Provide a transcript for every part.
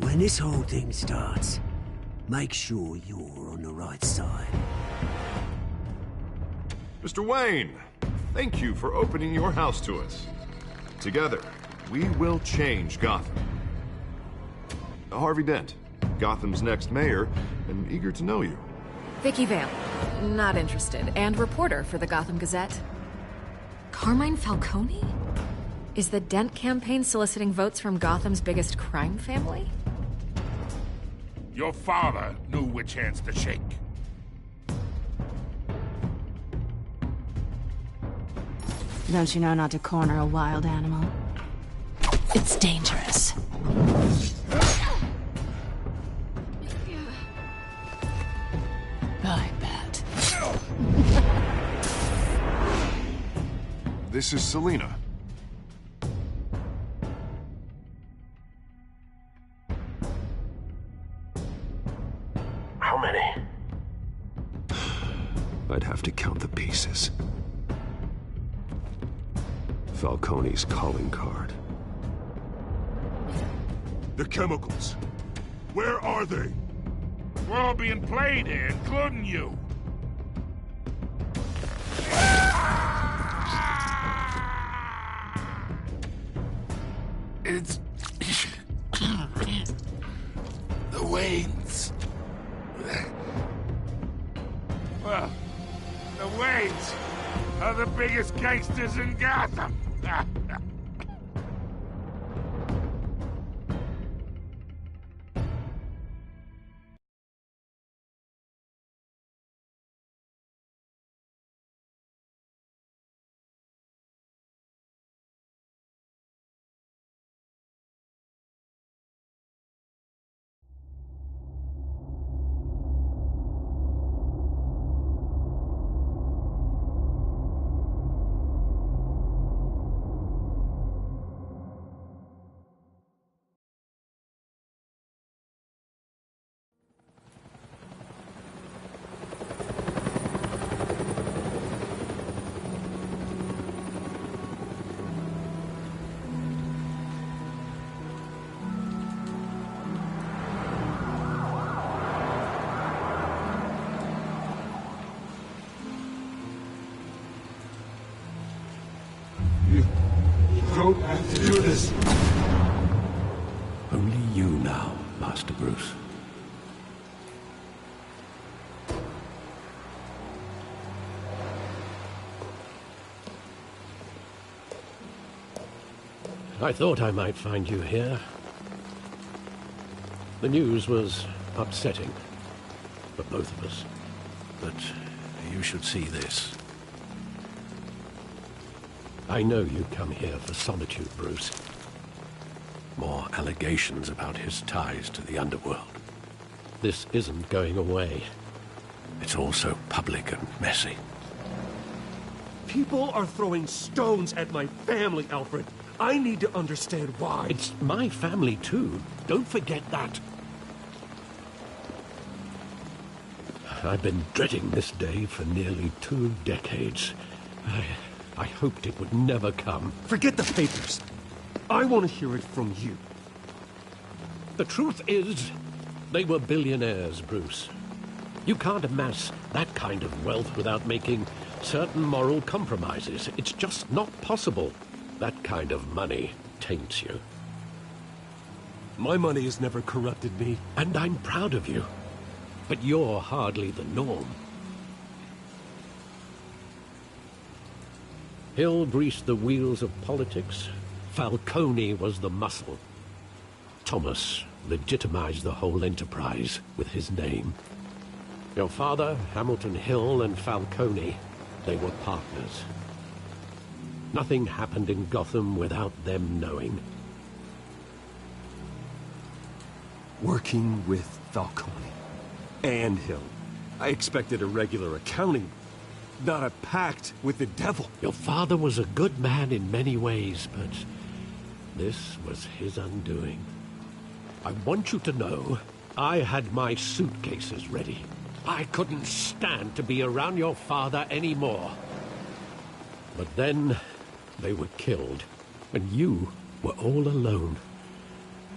When this whole thing starts, make sure you're on the right side. Mr. Wayne, thank you for opening your house to us. Together, we will change Gotham. Harvey Dent, Gotham's next mayor, and eager to know you. Vicky Vale, not interested, and reporter for the Gotham Gazette. Carmine Falcone? Is the Dent campaign soliciting votes from Gotham's biggest crime family? Your father knew which hands to shake. Don't you know not to corner a wild animal? It's dangerous. I bet. This is Selina. How many? I'd have to count the pieces. Falcone's calling card. The chemicals. Where are they? We're all being played here, including you. It's... the Waynes. Well, the Waynes are the biggest gangsters in Gotham. You don't have to do this. Only you now, Master Bruce. I thought I might find you here. The news was upsetting for both of us. But you should see this. I know you come here for solitude, Bruce. More allegations about his ties to the underworld. This isn't going away. It's all so public and messy. People are throwing stones at my family, Alfred. I need to understand why. It's my family, too. Don't forget that. I've been dreading this day for nearly 2 decades. I hoped it would never come. Forget the papers. I want to hear it from you. The truth is, they were billionaires, Bruce. You can't amass that kind of wealth without making certain moral compromises. It's just not possible. That kind of money taints you. My money has never corrupted me. And I'm proud of you. But you're hardly the norm. Hill greased the wheels of politics. Falcone was the muscle. Thomas legitimized the whole enterprise with his name. Your father, Hamilton Hill, and Falcone, they were partners. Nothing happened in Gotham without them knowing. Working with Falcone and Hill. I expected a regular accounting, not a pact with the devil. Your father was a good man in many ways, but this was his undoing. I want you to know, I had my suitcases ready. I couldn't stand to be around your father anymore. But then, they were killed, and you were all alone.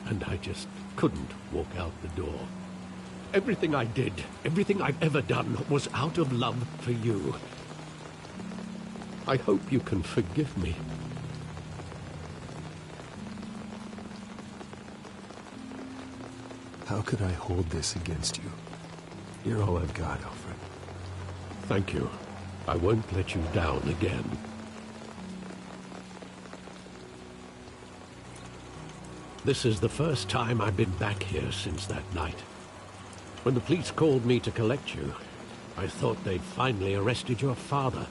and I just couldn't walk out the door. Everything I did, everything I've ever done, was out of love for you. I hope you can forgive me. How could I hold this against you? You're all I've got, Alfred. Thank you. I won't let you down again. This is the first time I've been back here since that night. When the police called me to collect you, I thought they'd finally arrested your father.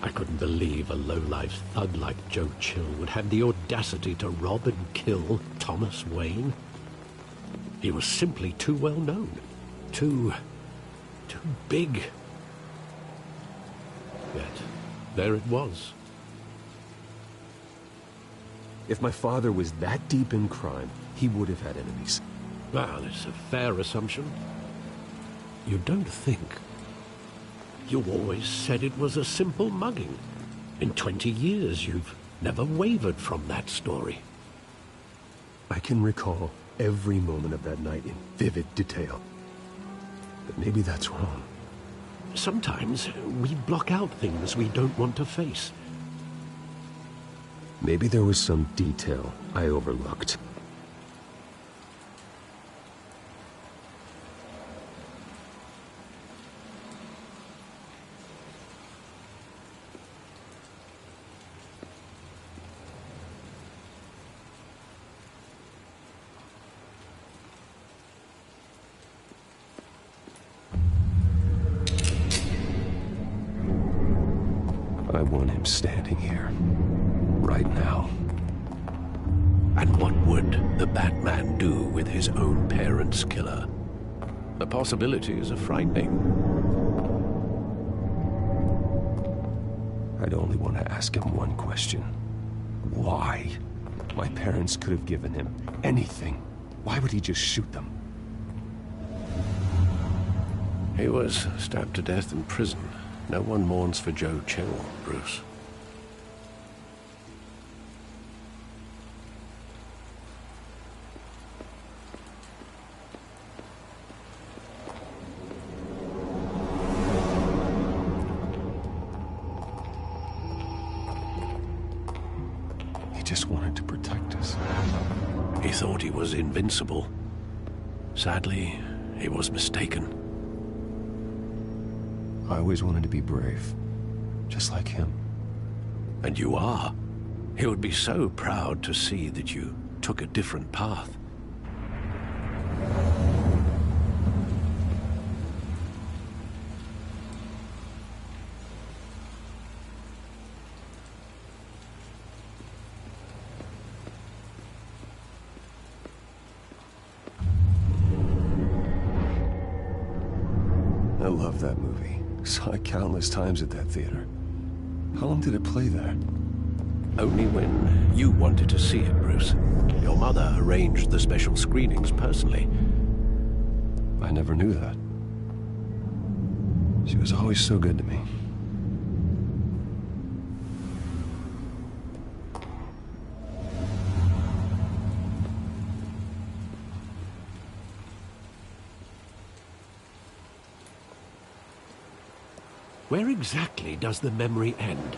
I couldn't believe a low-life thug like Joe Chill would have the audacity to rob and kill Thomas Wayne. He was simply too well known. Too big. Yet, there it was. If my father was that deep in crime, he would have had enemies. Well, it's a fair assumption. You don't think. You always said it was a simple mugging. In 20 years, you've never wavered from that story. I can recall every moment of that night in vivid detail. But maybe that's wrong. Sometimes we block out things we don't want to face. Maybe there was some detail I overlooked. I want him standing here, right now. And what would the Batman do with his own parents' killer? The possibilities are frightening. I'd only want to ask him one question. Why? My parents could have given him anything. Why would he just shoot them? He was stabbed to death in prison. No one mourns for Joe Chill, Bruce. He just wanted to protect us. He thought he was invincible. Sadly, he was mistaken. I always wanted to be brave, just like him. And you are. He would be so proud to see that you took a different path. I love that movie. Saw it countless times at that theater. How long did it play there? Only when you wanted to see it, Bruce. Your mother arranged the special screenings personally. I never knew that. She was always so good to me. Where exactly does the memory end?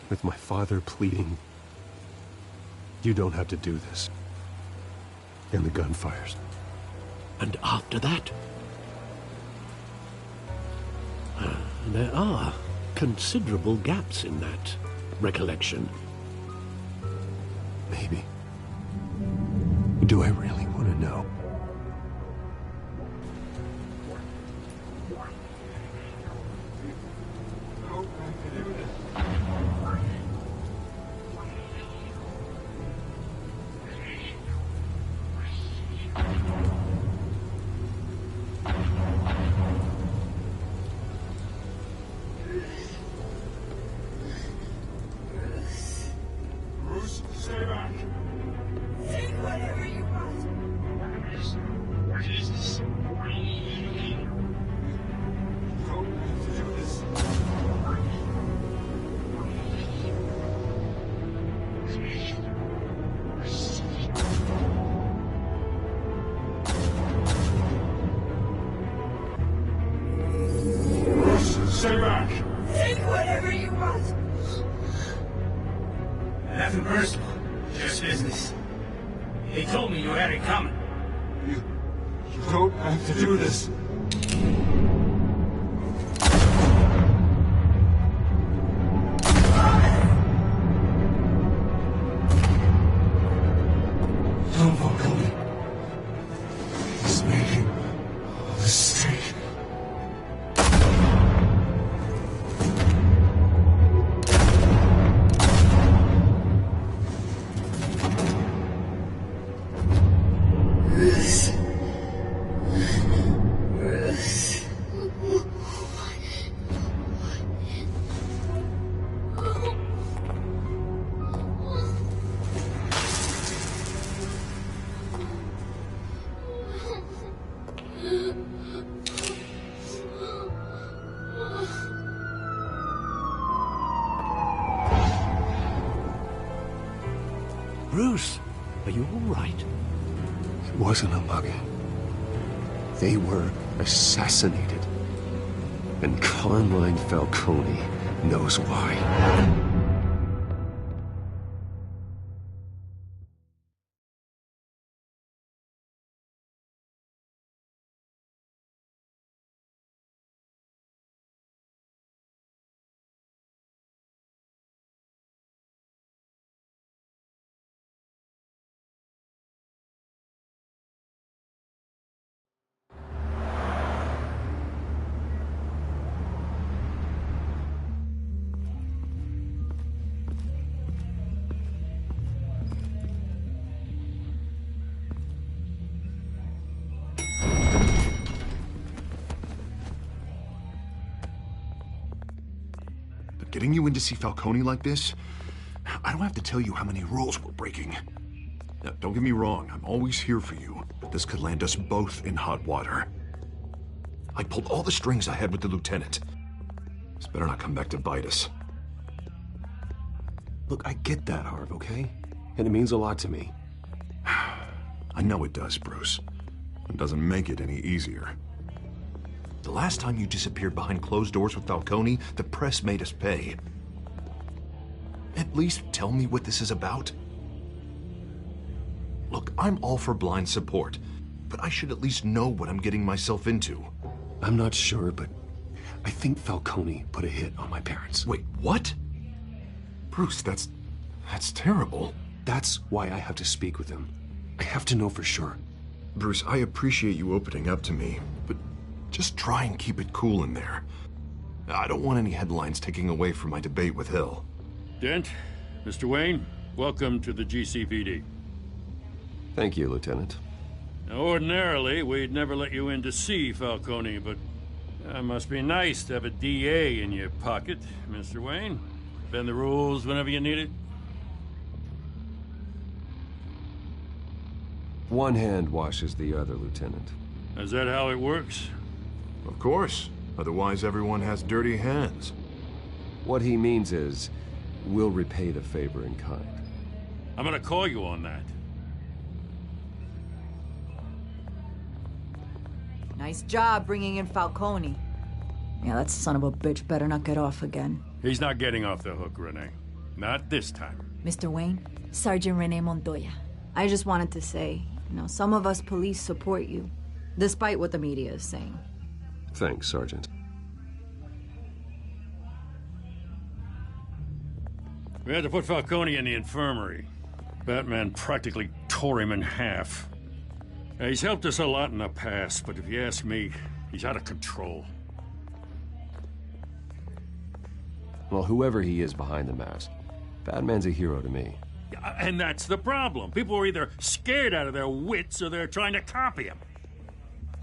With my father pleading, "You don't have to do this." And the gun fires. And after that? There are considerable gaps in that recollection. Maybe. Do I really want to know? Bruce, stay back. Take whatever you want. They told me you had it coming. You don't have to do this. Don't Falcone. He's making a mistake. Bruce, are you all right? It wasn't a mugging. They were assassinated. And Carmine Falcone knows why. Getting you in to see Falcone like this? I don't have to tell you how many rules we're breaking. Now, don't get me wrong, I'm always here for you, but this could land us both in hot water. I pulled all the strings I had with the lieutenant. This better not come back to bite us. Look, I get that, Harv, okay? And it means a lot to me. I know it does, Bruce. It doesn't make it any easier. The last time you disappeared behind closed doors with Falcone, the press made us pay. At least tell me what this is about. Look, I'm all for blind support, but I should at least know what I'm getting myself into. I'm not sure, but I think Falcone put a hit on my parents. Wait, what? Bruce, that's terrible. That's why I have to speak with him. I have to know for sure. Bruce, I appreciate you opening up to me, but just try and keep it cool in there. I don't want any headlines taking away from my debate with Hill. Dent, Mr. Wayne, welcome to the GCPD. Thank you, Lieutenant. Now, ordinarily, we'd never let you in to see Falcone, but it must be nice to have a DA in your pocket, Mr. Wayne. Bend the rules whenever you need it. One hand washes the other, Lieutenant. Is that how it works? Of course. Otherwise, everyone has dirty hands. What he means is, we'll repay the favor in kind. I'm gonna call you on that. Nice job bringing in Falcone. Yeah, that son of a bitch better not get off again. He's not getting off the hook, Renee. Not this time. Mr. Wayne, Sergeant Renee Montoya. I just wanted to say, some of us police support you, despite what the media is saying. Thanks, Sergeant. We had to put Falcone in the infirmary. Batman practically tore him in half. He's helped us a lot in the past, but if you ask me, he's out of control. Well, whoever he is behind the mask, Batman's a hero to me. And that's the problem. People are either scared out of their wits or they're trying to copy him.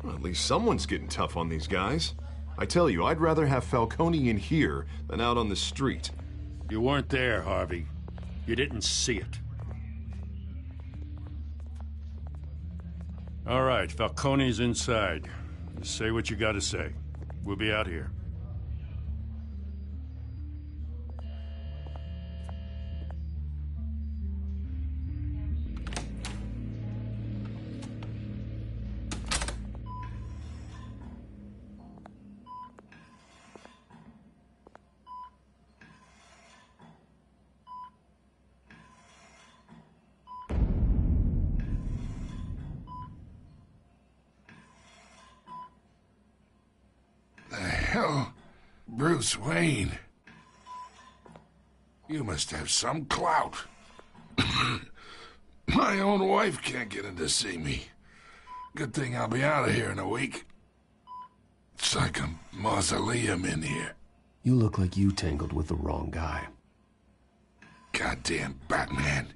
Well, at least someone's getting tough on these guys. I tell you, I'd rather have Falcone in here than out on the street. You weren't there, Harvey. You didn't see it. All right, Falcone's inside. Just say what you gotta say. We'll be out here. hell? Bruce Wayne. You must have some clout. My own wife can't get in to see me. Good thing I'll be out of here in a week. It's like a mausoleum in here. You look like you tangled with the wrong guy. Goddamn Batman.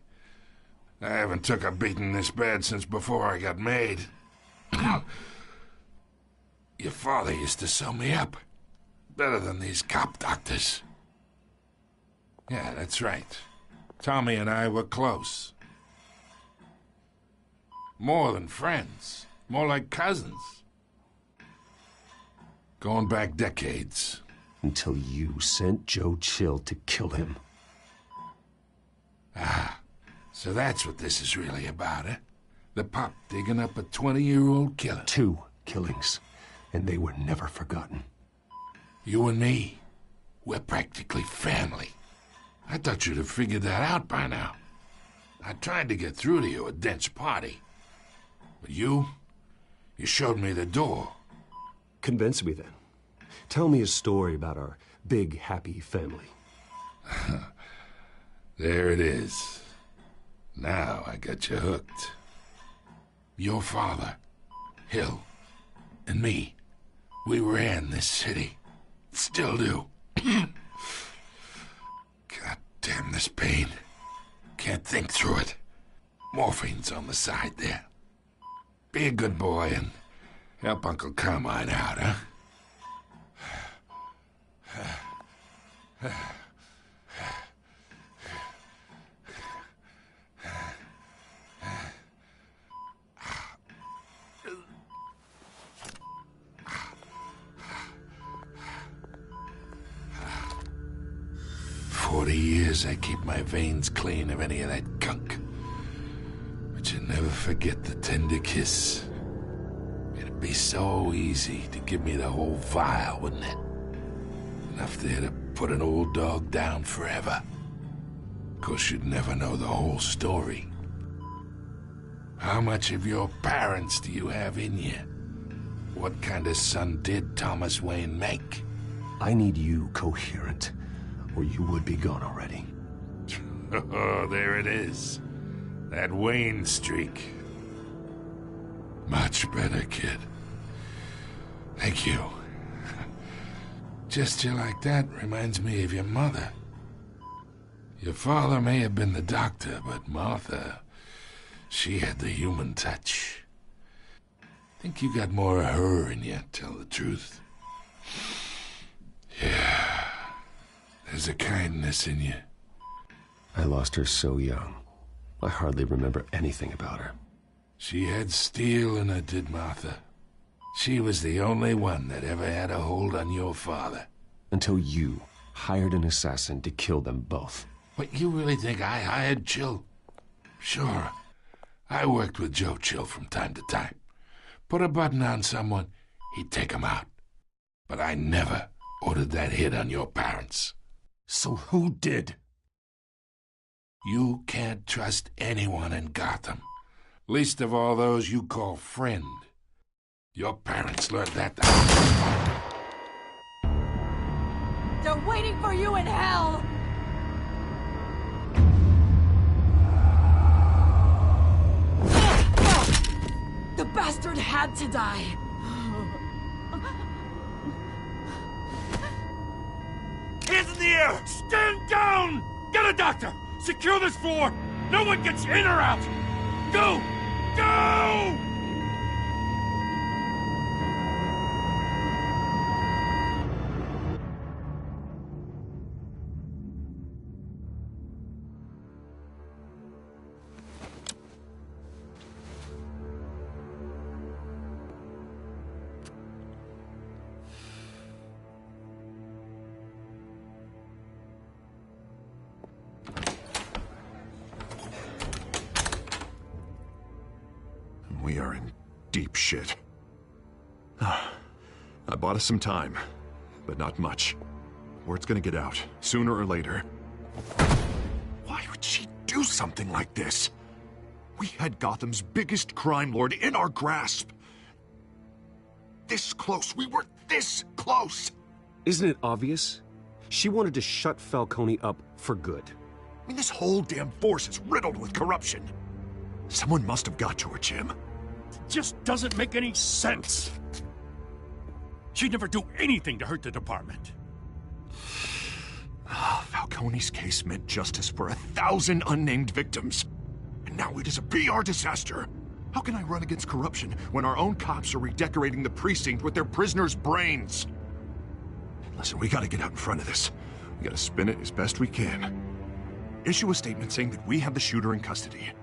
I haven't took a beating this bad since before I got made. Your father used to sew me up. Better than these cop doctors. Yeah, that's right. Tommy and I were close. More than friends. More like cousins. Going back decades. Until you sent Joe Chill to kill him. Ah, so that's what this is really about, eh? The pup digging up a 20-year-old killer. 2 killings, and they were never forgotten. You and me, we're practically family. I thought you'd have figured that out by now. I tried to get through to you at Dent's party. But you showed me the door. Convince me then. Tell me a story about our big, happy family. There it is. Now I got you hooked. Your father, Hill, and me, we ran this city. Still do. God damn this pain. Can't think through it. Morphine's on the side there. Be a good boy and help Uncle Carmine out, huh? 40 years I keep my veins clean of any of that gunk. But you never forget the tender kiss. It'd be so easy to give me the whole vial, wouldn't it? Enough there to put an old dog down forever. Of course, you'd never know the whole story. How much of your parents do you have in you? What kind of son did Thomas Wayne make? I need you coherent, or you would be gone already. Oh, there it is. That Wayne streak. Much better, kid. Thank you. Gesture like that reminds me of your mother. Your father may have been the doctor, but Martha, she had the human touch. Think you got more of her in you, tell the truth. Yeah. There's a kindness in you. I lost her so young. I hardly remember anything about her. She had steel in her, did Martha. She was the only one that ever had a hold on your father. Until you hired an assassin to kill them both. What, you really think I hired Chill? Sure. I worked with Joe Chill from time to time. Put a button on someone, he'd take him out. But I never ordered that hit on your parents. So who did? You can't trust anyone in Gotham. Least of all those you call friend. Your parents learned that. They're waiting for you in hell! The bastard had to die. Hands in the air! Stand down! Get a doctor! Secure this floor! No one gets in or out! Go! Go! We are in deep shit. I bought us some time, but not much. Word's gonna get out, sooner or later. Why would she do something like this? We had Gotham's biggest crime lord in our grasp. This close, we were this close! Isn't it obvious? She wanted to shut Falcone up for good. I mean, this whole damn force is riddled with corruption. Someone must have got to her, Jim. It just doesn't make any sense. She'd never do anything to hurt the department. Falcone's case meant justice for 1,000 unnamed victims. And now it is a PR disaster. How can I run against corruption when our own cops are redecorating the precinct with their prisoners' brains? Listen, we gotta get out in front of this. We gotta spin it as best we can. Issue a statement saying that we have the shooter in custody.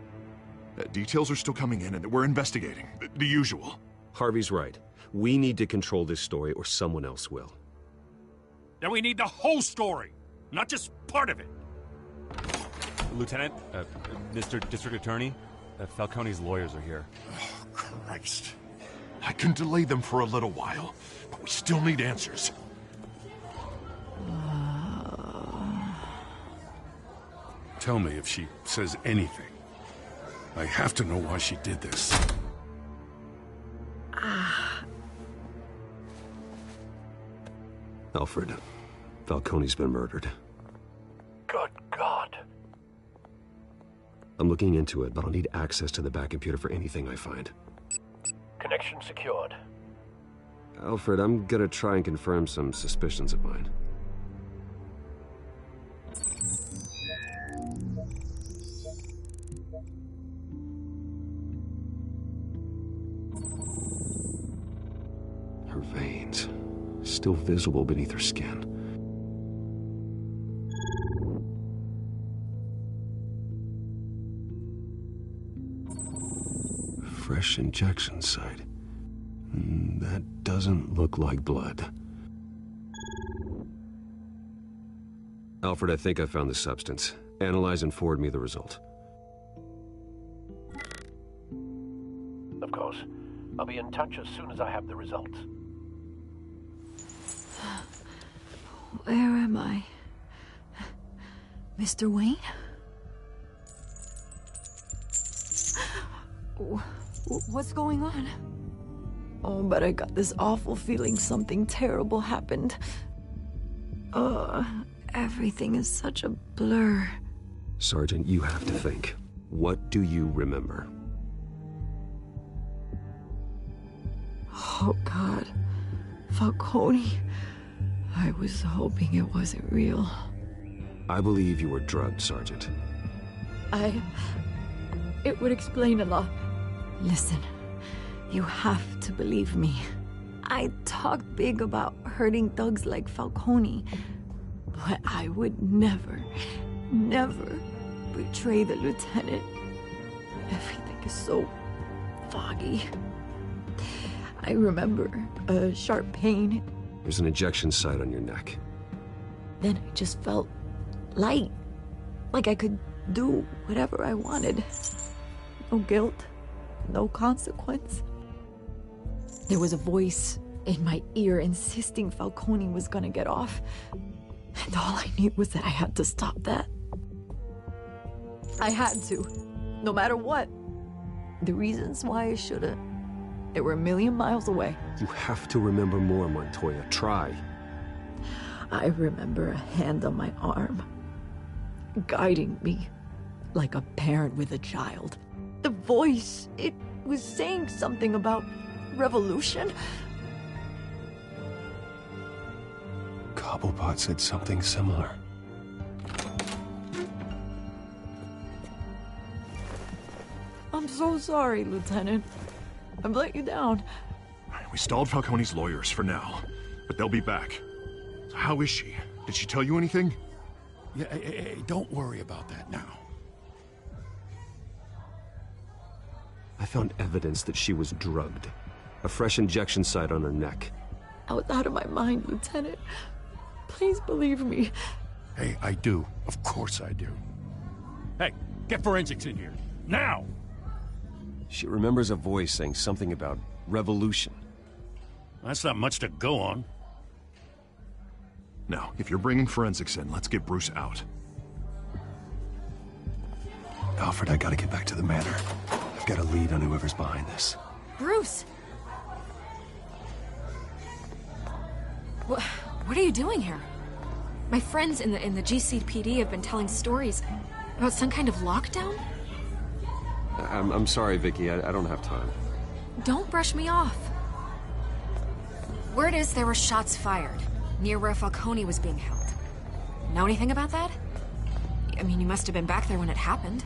Details are still coming in and that we're investigating. The usual. Harvey's right. We need to control this story or someone else will. Then we need the whole story, not just part of it. Lieutenant, Mr. District Attorney, Falcone's lawyers are here. Oh, Christ. I can delay them for a little while, but we still need answers. Tell me if she says anything. I have to know why she did this. Alfred, Falcone's been murdered. Good God. I'm looking into it, but I'll need access to the back computer for anything I find. Connection secured. Alfred, I'm gonna try and confirm some suspicions of mine. Her veins, still visible beneath her skin. Fresh injection site. That doesn't look like blood. Alfred, I think I found the substance. Analyze and forward me the result. Of course. I'll be in touch as soon as I have the results. Where am I? Mr. Wayne? What's going on? Oh, but I got this awful feeling something terrible happened. Everything is such a blur. Sergeant, you have to think. What do you remember? Oh, God. Falcone. I was hoping it wasn't real. I believe you were drugged, Sergeant. It would explain a lot. Listen, you have to believe me. I talk big about hurting thugs like Falcone, but I would never betray the lieutenant. Everything is so foggy. I remember a sharp pain. There's an injection site on your neck. Then I just felt light, like I could do whatever I wanted. No guilt, no consequence. There was a voice in my ear insisting Falcone was gonna get off. And all I knew was that I had to stop that. I had to, no matter what. The reasons why I shouldn't, they were a million miles away. You have to remember more, Montoya. Try. I remember a hand on my arm, guiding me like a parent with a child. The voice, it was saying something about revolution. Cobblepot said something similar. I'm so sorry, Lieutenant. I've let you down. We stalled Falcone's lawyers for now, but they'll be back. So how is she? Did she tell you anything? Yeah, hey, don't worry about that now. I found evidence that she was drugged. A fresh injection site on her neck. I was out of my mind, Lieutenant. Please believe me. Hey, I do. Of course I do. Hey, get forensics in here. Now! She remembers a voice saying something about revolution. That's not much to go on. Now, if you're bringing forensics in, let's get Bruce out. Alfred, I gotta get back to the manor. I've got a lead on whoever's behind this. Bruce! What are you doing here? My friends in the GCPD have been telling stories about some kind of lockdown? I'm sorry, Vicky. I don't have time. Don't brush me off. Word is there were shots fired near where Falcone was being held. Know anything about that? I mean, you must have been back there when it happened.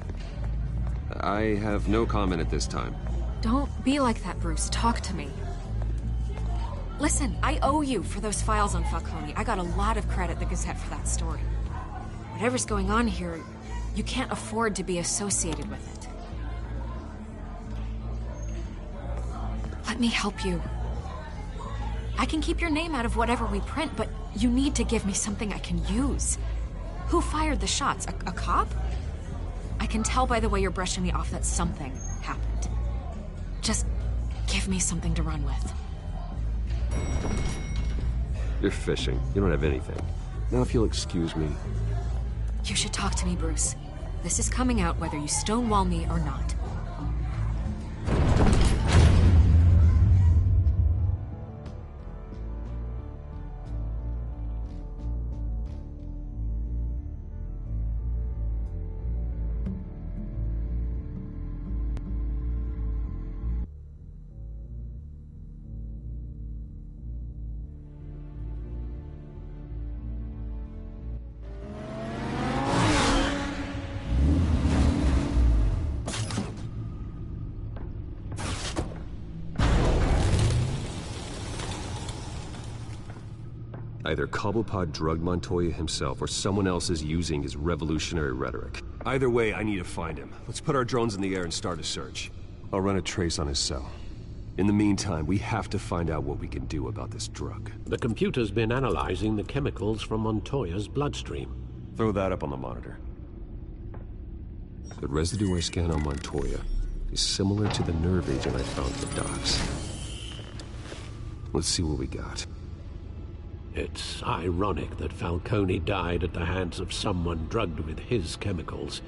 I have no comment at this time. Don't be like that, Bruce. Talk to me. Listen, I owe you for those files on Falcone. I got a lot of credit at the Gazette for that story. Whatever's going on here, you can't afford to be associated with it. Let me help you. I can keep your name out of whatever we print, but you need to give me something I can use. Who fired the shots? A cop? I can tell by the way you're brushing me off that something happened. Just give me something to run with. You're fishing. You don't have anything. Now if you'll excuse me. You should talk to me, Bruce. This is coming out whether you stonewall me or not. Either Cobblepot drugged Montoya himself, or someone else is using his revolutionary rhetoric. Either way, I need to find him. Let's put our drones in the air and start a search. I'll run a trace on his cell. In the meantime, we have to find out what we can do about this drug. The computer's been analyzing the chemicals from Montoya's bloodstream. Throw that up on the monitor. The residue I scan on Montoya is similar to the nerve agent I found at the docks. Let's see what we got. It's ironic that Falcone died at the hands of someone drugged with his chemicals.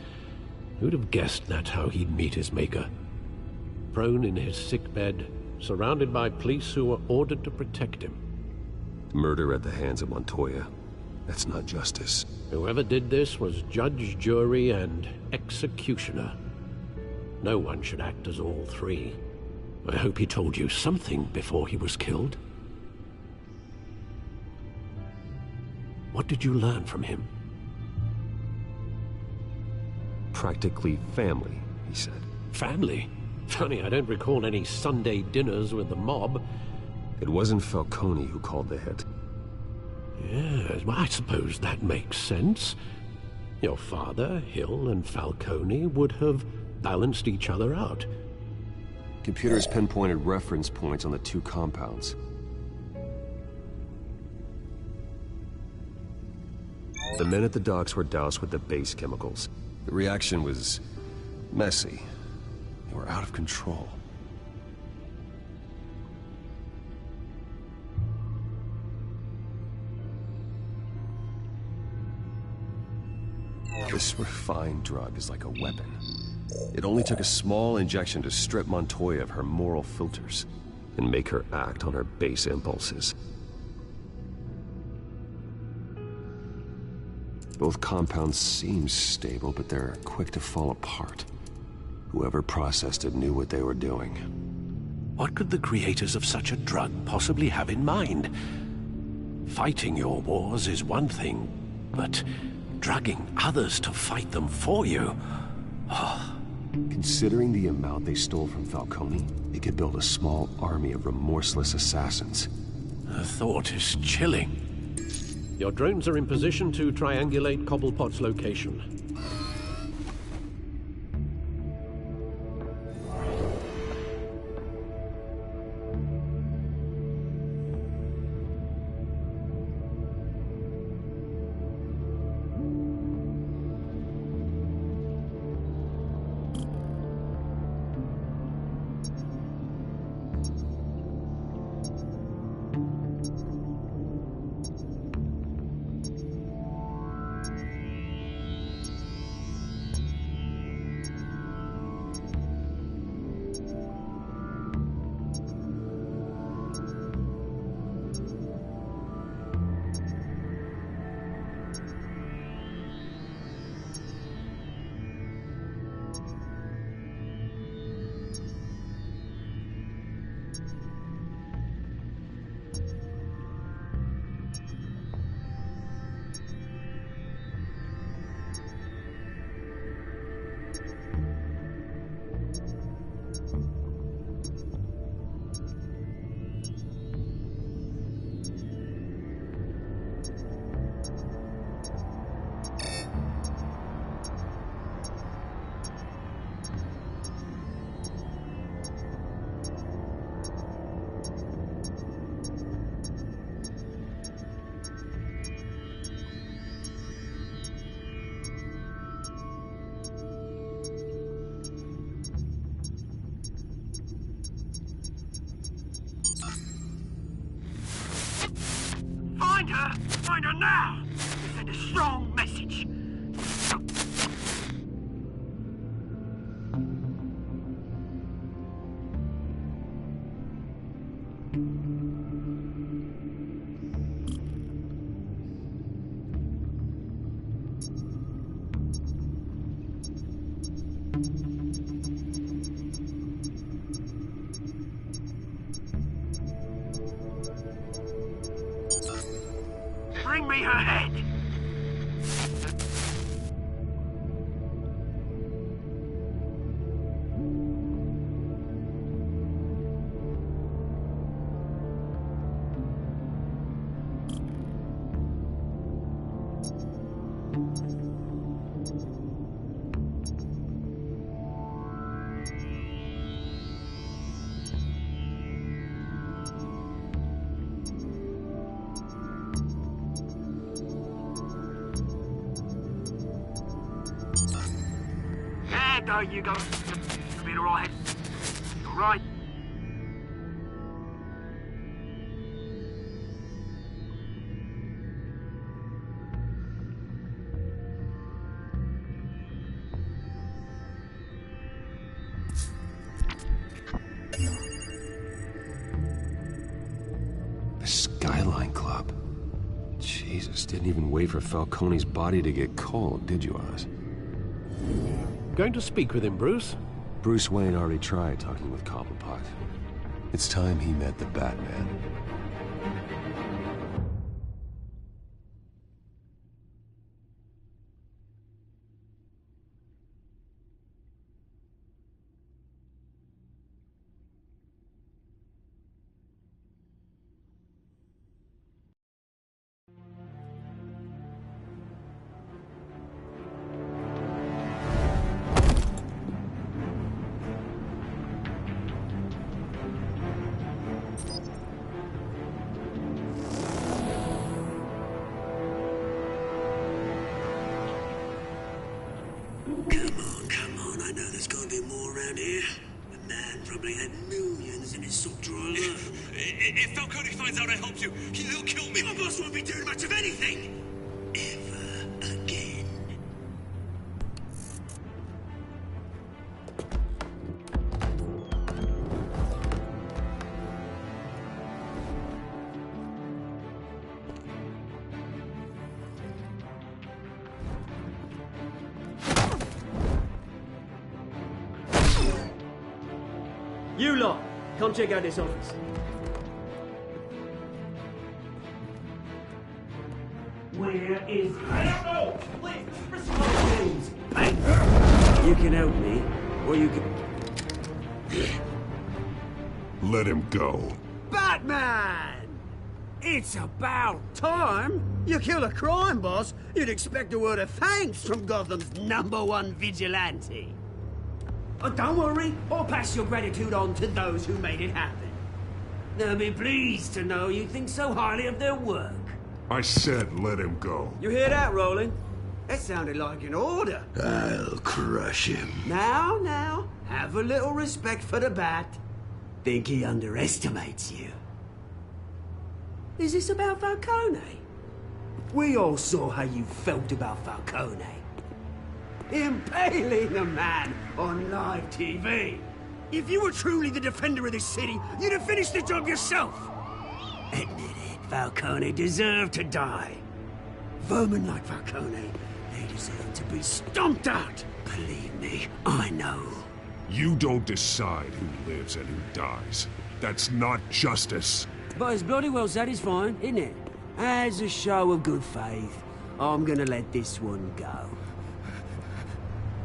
Who'd have guessed that's how he'd meet his maker? Prone in his sickbed, surrounded by police who were ordered to protect him. Murder at the hands of Montoya. That's not justice. Whoever did this was judge, jury, and executioner. No one should act as all three. I hope he told you something before he was killed. What did you learn from him? Practically family, he said. Family? Funny, I don't recall any Sunday dinners with the mob. It wasn't Falcone who called the hit. Yes, well, I suppose that makes sense. Your father, Hill, and Falcone would have balanced each other out. Computers pinpointed reference points on the two compounds. The men at the docks were doused with the base chemicals. The reaction was messy. They were out of control. This refined drug is like a weapon. It only took a small injection to strip Montoya of her moral filters and make her act on her base impulses. Both compounds seem stable, but they're quick to fall apart. Whoever processed it knew what they were doing. What could the creators of such a drug possibly have in mind? Fighting your wars is one thing, but drugging others to fight them for you? Oh. Considering the amount they stole from Falcone, they could build a small army of remorseless assassins. The thought is chilling. Your drones are in position to triangulate Cobblepot's location. Find her! Find her now! Send a strong message. Bring me her head! There you go. You'll be alright. Alright. The Skyline Club. Jesus, didn't even wait for Falcone's body to get cold, did you, Oz? Going to speak with him, Bruce? Bruce Wayne already tried talking with Cobblepot. It's time he met the Batman. Come on, I know there's gotta be more around here. The man probably had millions in his sock drawer alone. If Falcone finds out I helped you, he'll kill me. My boss won't be doing much of anything! Ever again. You lot, come check out this office. Where is... I don't know! Please, respond. You can help me, or you can... Let him go. Batman! It's about time. You kill a crime boss, you'd expect a word of thanks from Gotham's #1 vigilante. Oh, don't worry, I'll pass your gratitude on to those who made it happen. They'll be pleased to know you think so highly of their work. I said let him go. You hear that, Roland? That sounded like an order. I'll crush him. Now, have a little respect for the Bat. Think he underestimates you. Is this about Falcone? We all saw how you felt about Falcone. Impaling a man on live TV. If you were truly the defender of this city, you'd have finished the job yourself. Admit it, Falcone deserved to die. Vermin like Falcone, they deserve to be stomped out. Believe me, I know. You don't decide who lives and who dies. That's not justice. But it's bloody well satisfying, isn't it? As a show of good faith, I'm gonna let this one go.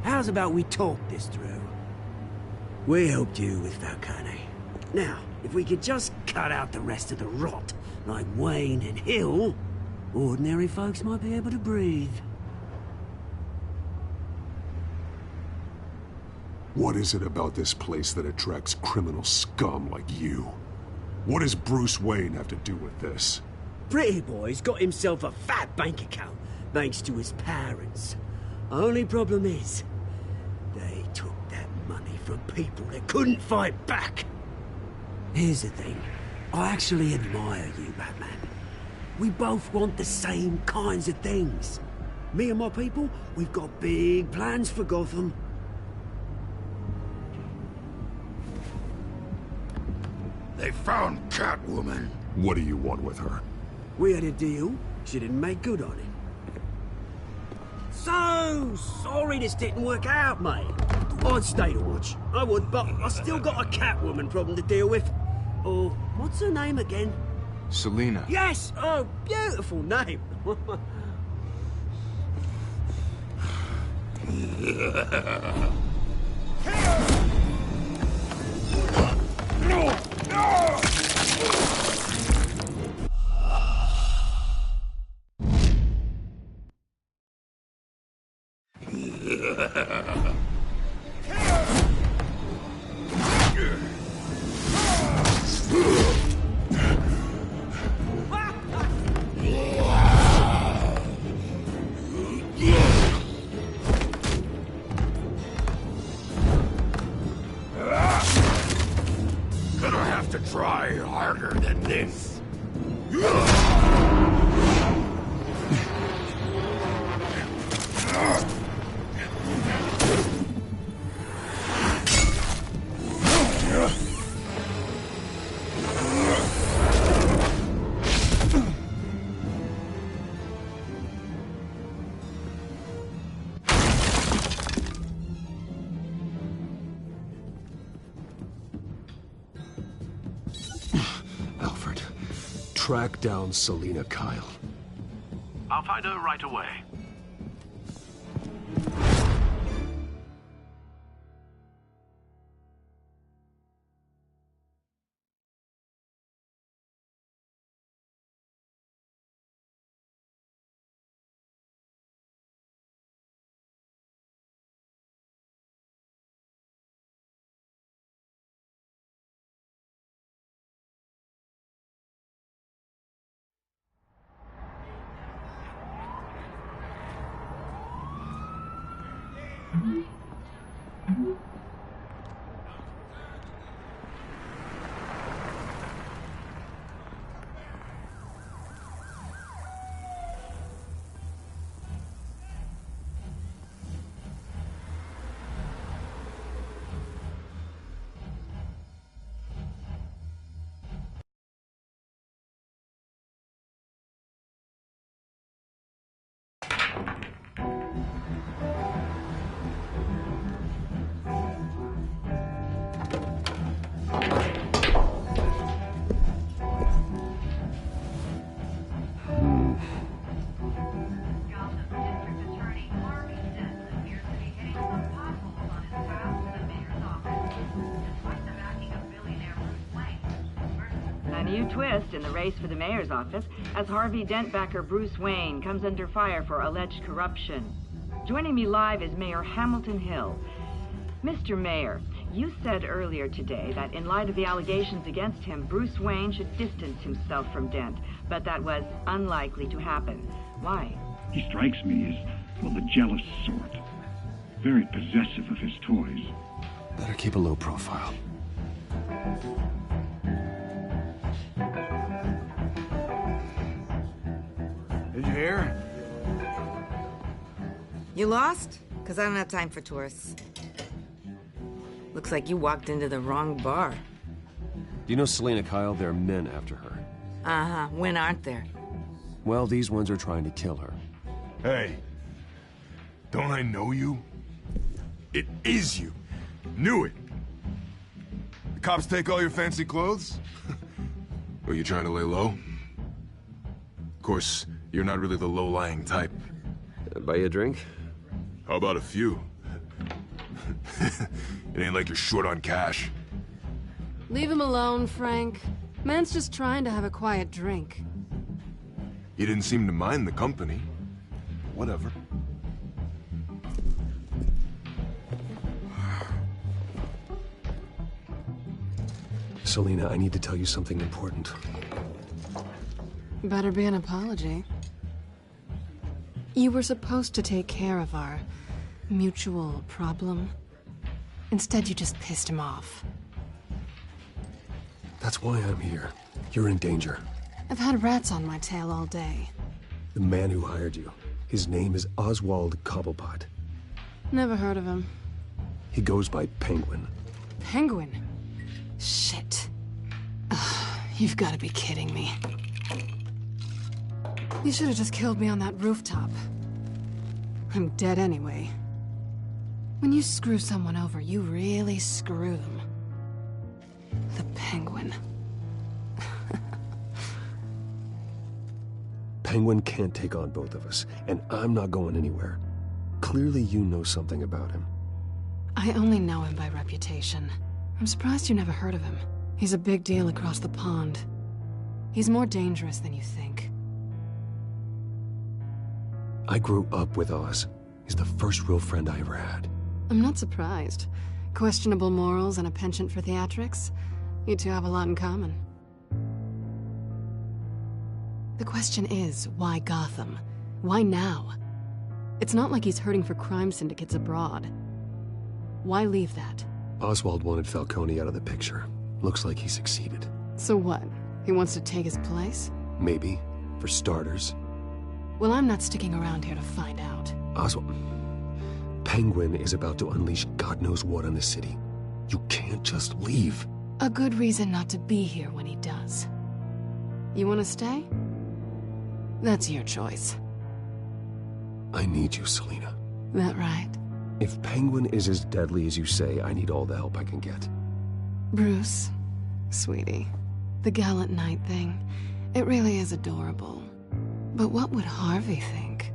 How's about we talk this through? We helped you with Falcone. Now, if we could just cut out the rest of the rot, like Wayne and Hill, ordinary folks might be able to breathe. What is it about this place that attracts criminal scum like you? What does Bruce Wayne have to do with this? Pretty boy's got himself a fat bank account, thanks to his parents. Only problem is, they took that money from people that couldn't fight back. Here's the thing. I actually admire you, Batman. We both want the same kinds of things. Me and my people, we've got big plans for Gotham. They found Catwoman. What do you want with her? We had a deal. She didn't make good on it. So sorry this didn't work out, mate. I'd stay to watch. I would, but I still got a Catwoman problem to deal with. Oh, what's her name again? Selina. Yes! Oh, beautiful name. Gonna have to try harder than this. Alfred, track down Selina Kyle. I'll find her right away. New twist in the race for the mayor's office as Harvey Dent-backer Bruce Wayne comes under fire for alleged corruption. Joining me live is Mayor Hamilton Hill. Mr. Mayor, you said earlier today that in light of the allegations against him, Bruce Wayne should distance himself from Dent, but that was unlikely to happen. Why? He strikes me as, well, the jealous sort. Very possessive of his toys. Better keep a low profile. Did you hear? You lost? Because I don't have time for tourists. Looks like you walked into the wrong bar. Do you know Selina Kyle? There are men after her. Uh-huh. When aren't there? Well, these ones are trying to kill her. Hey, don't I know you? It is you. Knew it. The cops take all your fancy clothes? Are you trying to lay low? Of course, you're not really the low-lying type. Buy you a drink? How about a few? It ain't like you're short on cash. Leave him alone, Frank. Man's just trying to have a quiet drink. You didn't seem to mind the company. Whatever. Selina, I need to tell you something important. Better be an apology. You were supposed to take care of our mutual problem. Instead, you just pissed him off. That's why I'm here. You're in danger. I've had rats on my tail all day. The man who hired you, his name is Oswald Cobblepot. Never heard of him. He goes by Penguin. Penguin? Shit. Ugh, you've got to be kidding me. You should have just killed me on that rooftop. I'm dead anyway. When you screw someone over, you really screw them. The Penguin. Penguin can't take on both of us, and I'm not going anywhere. Clearly you know something about him. I only know him by reputation. I'm surprised you never heard of him. He's a big deal across the pond. He's more dangerous than you think. I grew up with Oz. He's the first real friend I ever had. I'm not surprised. Questionable morals and a penchant for theatrics. You two have a lot in common. The question is, why Gotham? Why now? It's not like he's hurting for crime syndicates abroad. Why leave that? Oswald wanted Falcone out of the picture. Looks like he succeeded. So what? He wants to take his place? Maybe. For starters. Well, I'm not sticking around here to find out. Oswald... Penguin is about to unleash God knows what on the city. You can't just leave. A good reason not to be here when he does. You want to stay? That's your choice. I need you, Selina. That right? If Penguin is as deadly as you say, I need all the help I can get. Bruce, sweetie, the gallant knight thing, it really is adorable. But what would Harvey think?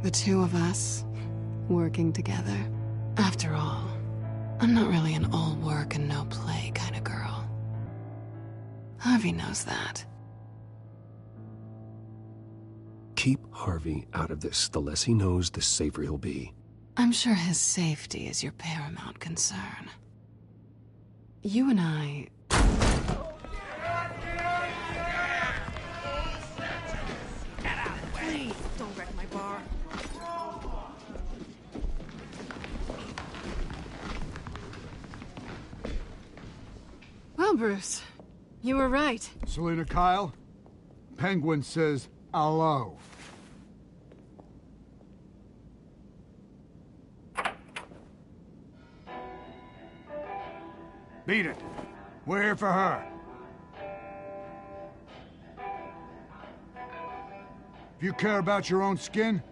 The two of us, working together. After all, I'm not really an all work and no play kind of girl. Harvey knows that. Keep Harvey out of this. The less he knows, the safer he'll be. I'm sure his safety is your paramount concern. You and I... Please, don't wreck my bar. Well, Bruce, you were right. Selina Kyle, Penguin says hello. Beat it. We're here for her. If you care about your own skin,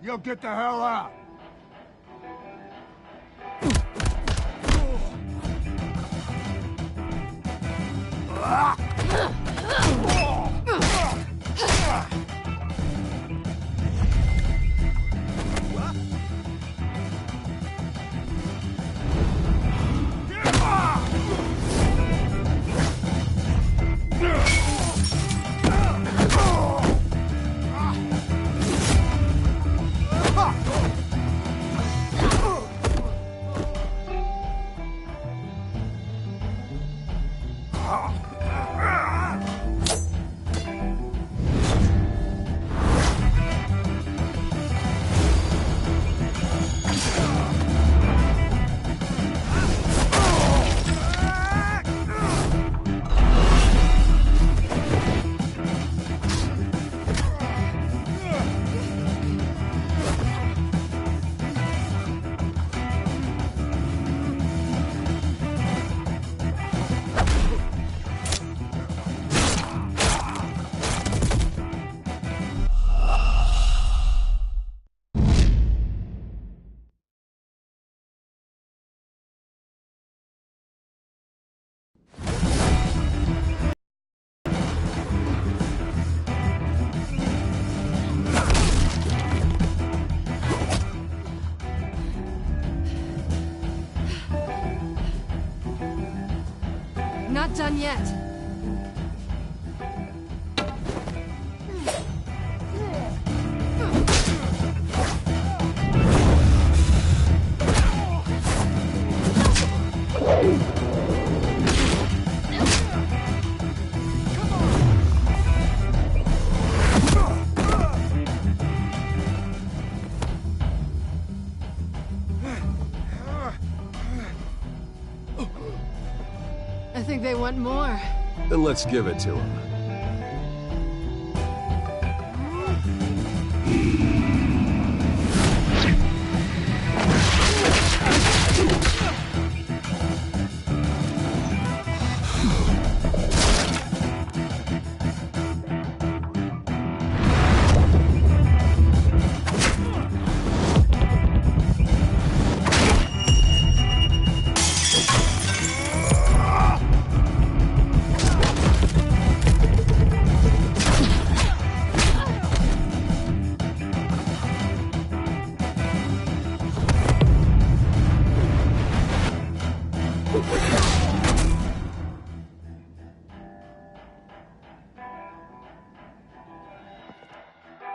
you'll get the hell out. Not done yet. I think they want more. Then let's give it to them.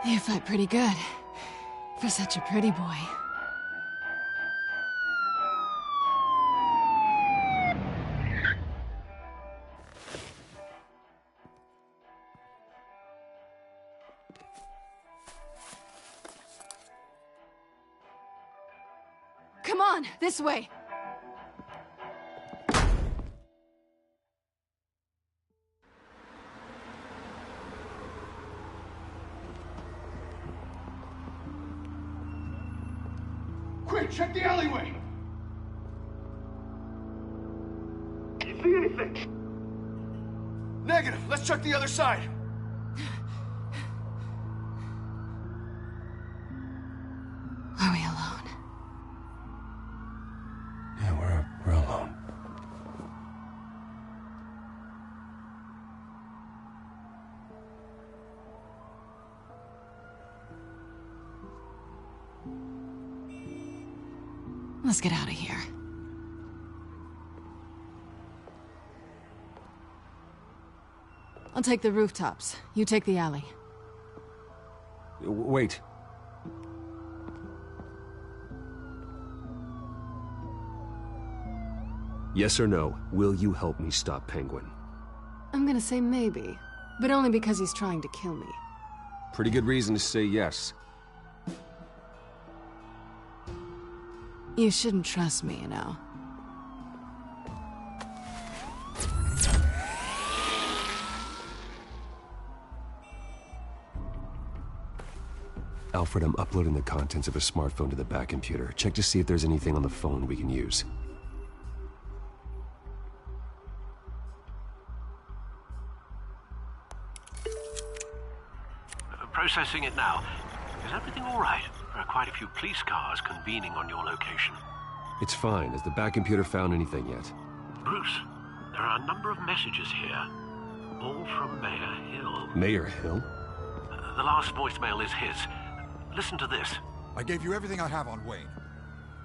You fight pretty good. For such a pretty boy. Come on, this way! Quick, check the alleyway! You see anything? Negative. Let's check the other side. Are we alone? Yeah, we're alone. Let's get out of here. I'll take the rooftops. You take the alley. Wait. Yes or no, will you help me stop Penguin? I'm gonna say maybe, but only because he's trying to kill me. Pretty good reason to say yes. You shouldn't trust me, you know. Alfred, I'm uploading the contents of a smartphone to the back computer. Check to see if there's anything on the phone we can use. Processing it now. Is everything all right? There are quite a few police cars convening on your location. It's fine. Has the back computer found anything yet? Bruce, there are a number of messages here. All from Mayor Hill. Mayor Hill? The last voicemail is his. Listen to this. I gave you everything I have on Wayne.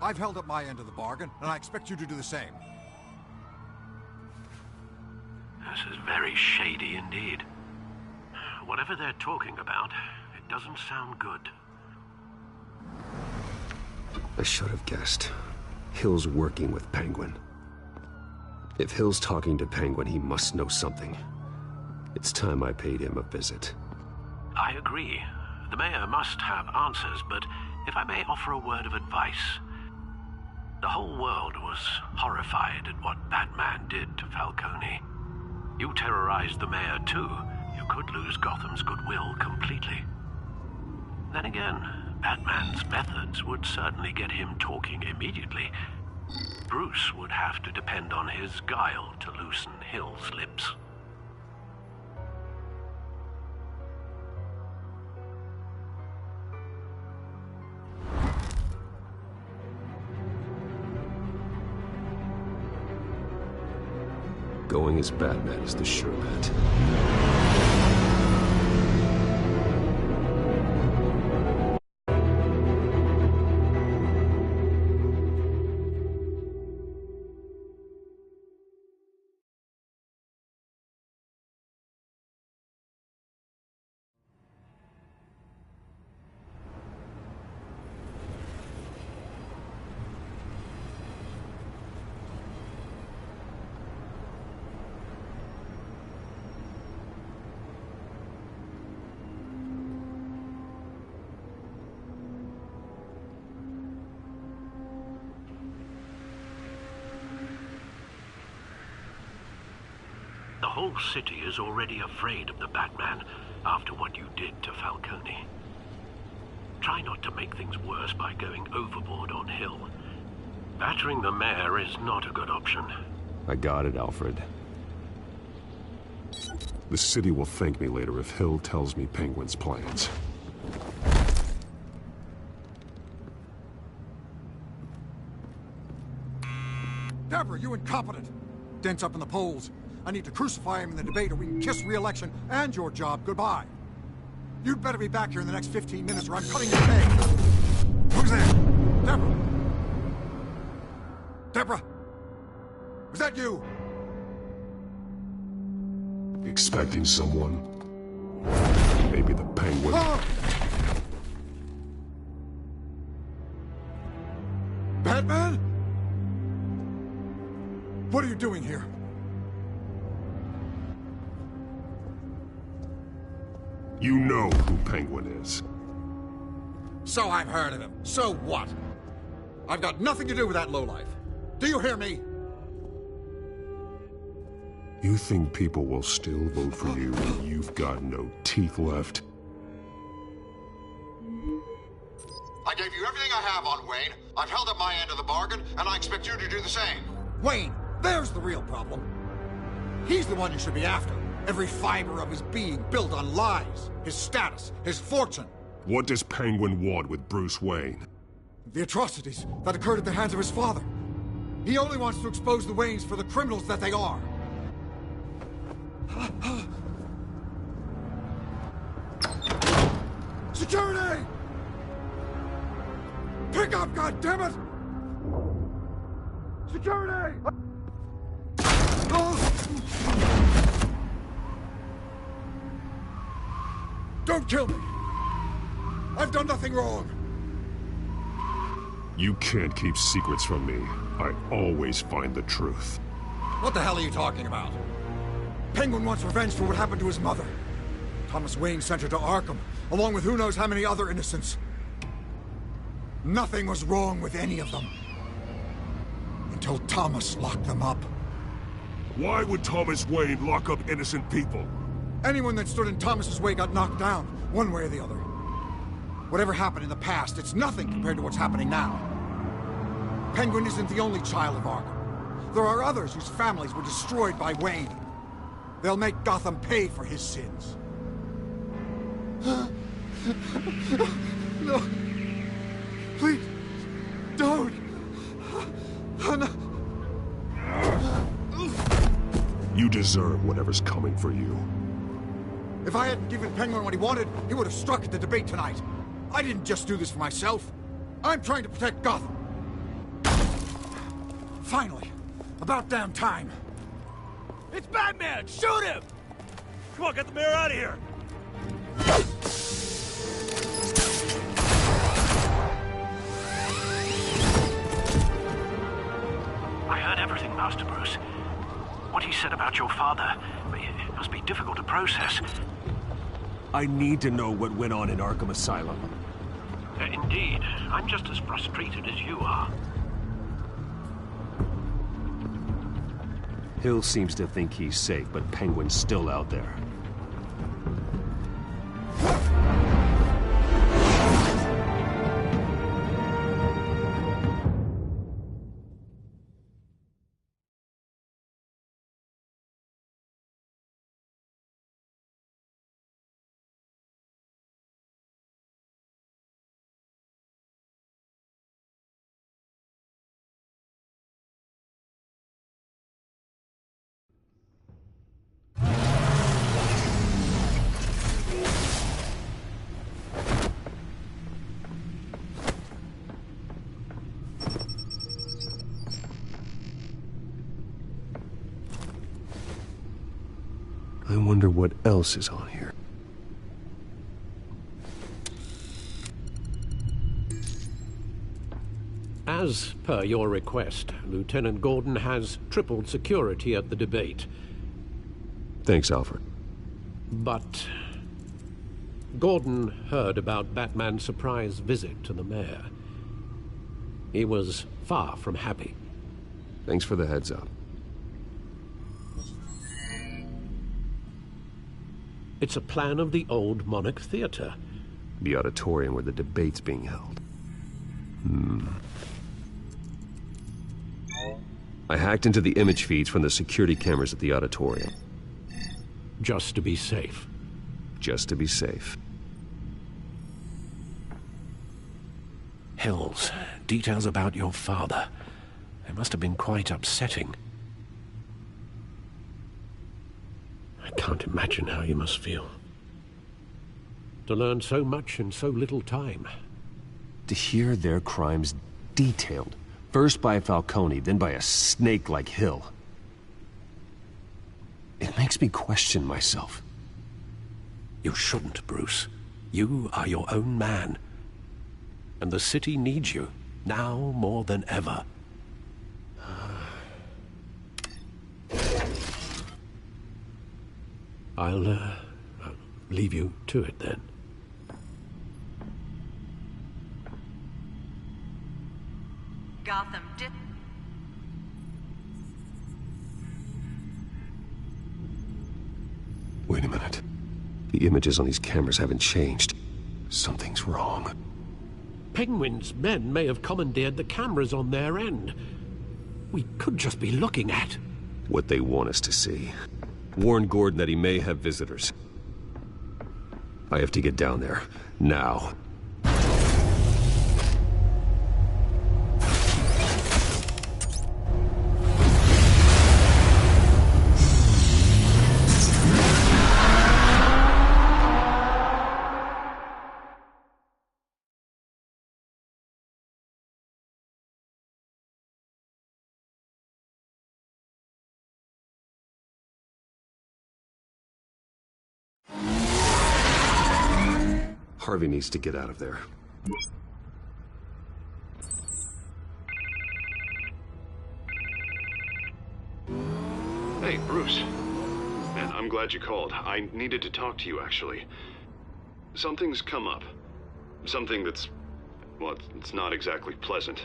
I've held up my end of the bargain, and I expect you to do the same. This is very shady indeed. Whatever they're talking about, it doesn't sound good. I should have guessed. Hill's working with Penguin. If Hill's talking to Penguin, he must know something. It's time I paid him a visit. I agree. The mayor must have answers, but if I may offer a word of advice. The whole world was horrified at what Batman did to Falcone. You terrorized the mayor too. You could lose Gotham's goodwill completely. Then again, Batman's methods would certainly get him talking immediately. Bruce would have to depend on his guile to loosen Hill's lips. Going as Batman is the sure bet. whole city is already afraid of the Batman after what you did to Falcone. Try not to make things worse by going overboard on Hill. Battering the mayor is not a good option. I got it, Alfred. The city will thank me later if Hill tells me Penguin's plans. Deborah, you incompetent! Dent's up in the polls. I need to crucify him in the debate or we can kiss re-election and your job goodbye. You'd better be back here in the next 15 minutes or I'm cutting your pay. Who's there? Deborah? Deborah? Was that you? Expecting someone? Maybe the Penguin. Ah! Batman? What are you doing here? You know who Penguin is. So I've heard of him. So what? I've got nothing to do with that lowlife. Do you hear me? You think people will still vote for you when you've got no teeth left? I gave you everything I have on Wayne. I've held up my end of the bargain, and I expect you to do the same. Wayne, there's the real problem. He's the one you should be after. Every fiber of his being built on lies, his status, his fortune. What does Penguin want with Bruce Wayne? The atrocities that occurred at the hands of his father. He only wants to expose the Waynes for the criminals that they are. Security! Pick up, goddammit! Security! Don't kill me! I've done nothing wrong! You can't keep secrets from me. I always find the truth. What the hell are you talking about? Penguin wants revenge for what happened to his mother. Thomas Wayne sent her to Arkham, along with who knows how many other innocents. Nothing was wrong with any of them. Until Thomas locked them up. Why would Thomas Wayne lock up innocent people? Anyone that stood in Thomas's way got knocked down, one way or the other. Whatever happened in the past, it's nothing compared to what's happening now. Penguin isn't the only child of Arkham. There are others whose families were destroyed by Wayne. They'll make Gotham pay for his sins. No. Please, don't. No. You deserve whatever's coming for you. If I hadn't given Penguin what he wanted, he would have struck at the debate tonight. I didn't just do this for myself. I'm trying to protect Gotham. Finally. About damn time. It's Batman! Shoot him! Come on, get the mayor out of here! I heard everything, Master Bruce. What he said about your father, it must be difficult to process. I need to know what went on in Arkham Asylum. Indeed. I'm just as frustrated as you are. Hill seems to think he's safe, but Penguin's still out there. I wonder what else is on here. As per your request, Lieutenant Gordon has tripled security at the debate. Thanks, Alfred. But Gordon heard about Batman's surprise visit to the mayor. He was far from happy. Thanks for the heads up. It's a plan of the old Monarch Theater. The auditorium where the debate's being held. I hacked into the image feeds from the security cameras at the auditorium. Just to be safe. Just to be safe. Hills, details about your father. They must have been quite upsetting. I can't imagine how you must feel. To learn so much in so little time. To hear their crimes detailed. First by Falcone, then by a snake like Hill. It makes me question myself. You shouldn't, Bruce. You are your own man. And the city needs you, now more than ever. I'll leave you to it then. Gotham did... Wait a minute. The images on these cameras haven't changed. Something's wrong. Penguin's men may have commandeered the cameras on their end. We could just be looking at... what they want us to see. Warn Gordon that he may have visitors. I have to get down there. Now. Harvey needs to get out of there. Hey, Bruce. Man, I'm glad you called. I needed to talk to you, actually. Something's come up. Something that's... well, it's not exactly pleasant.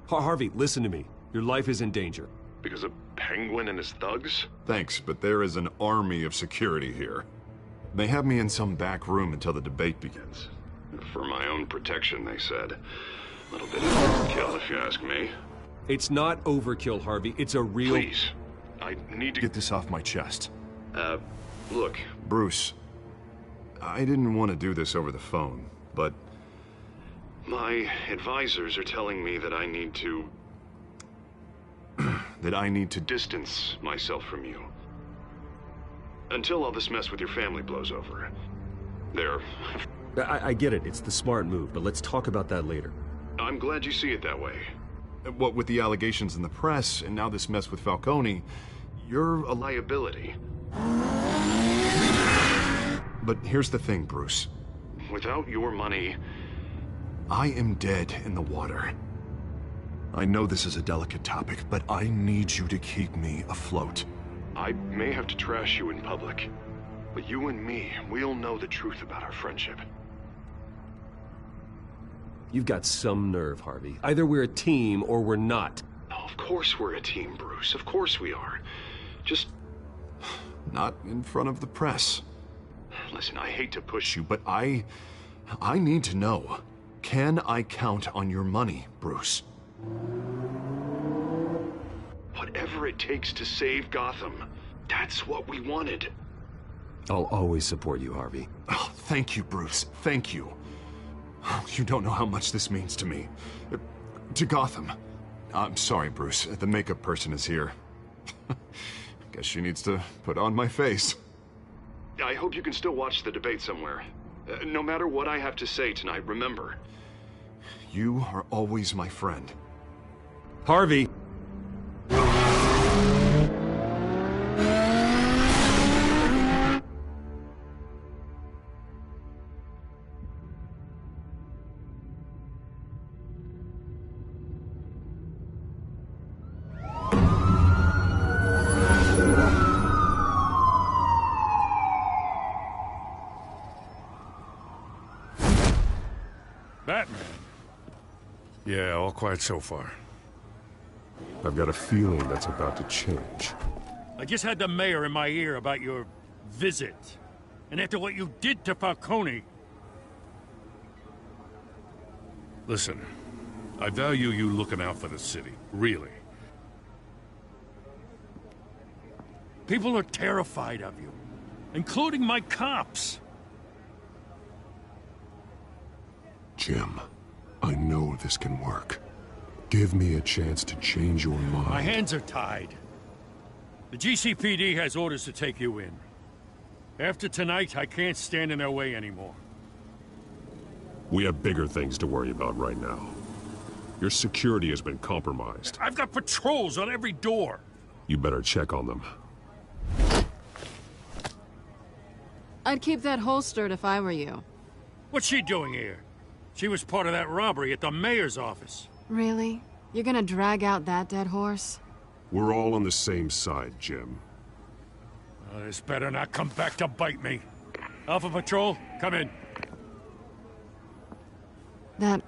Harvey, listen to me. Your life is in danger. Because of Penguin and his thugs? Thanks, but there is an army of security here. They have me in some back room until the debate begins. For my own protection, they said. A little bit of overkill, if you ask me. It's not overkill, Harvey. It's a real... Please. I need to get this off my chest. Look, Bruce. I didn't want to do this over the phone, but... my advisors are telling me that I need to... that I need to distance myself from you. Until all this mess with your family blows over. There. I get it. It's the smart move, but let's talk about that later. I'm glad you see it that way. What with the allegations in the press, and now this mess with Falcone, you're a liability. But here's the thing, Bruce. Without your money, I am dead in the water. I know this is a delicate topic, but I need you to keep me afloat. I may have to trash you in public, but you and me, we'll know the truth about our friendship. You've got some nerve, Harvey. Either we're a team or we're not. Oh, of course we're a team, Bruce. Of course we are. Just... not in front of the press. Listen, I hate to push you, but I need to know. Can I count on your money, Bruce? Whatever it takes to save Gotham. That's what we wanted. I'll always support you, Harvey. Oh, thank you, Bruce. Thank you. You don't know how much this means to me. To Gotham. I'm sorry, Bruce. The makeup person is here. Guess she needs to put on my face. I hope you can still watch the debate somewhere. No matter what I have to say tonight, remember, you are always my friend. Harvey! Batman? Yeah, all quiet so far. I've got a feeling that's about to change. I just had the mayor in my ear about your visit. And after what you did to Falcone... Listen, I value you looking out for the city, really. People are terrified of you, including my cops. Jim, I know this can work. Give me a chance to change your mind. My hands are tied. The GCPD has orders to take you in. After tonight, I can't stand in their way anymore. We have bigger things to worry about right now. Your security has been compromised. I've got patrols on every door. You better check on them. I'd keep that holstered if I were you. What's she doing here? She was part of that robbery at the mayor's office. Really? You're gonna drag out that dead horse? We're all on the same side, Jim. This better not come back to bite me. Alpha Patrol, come in. That,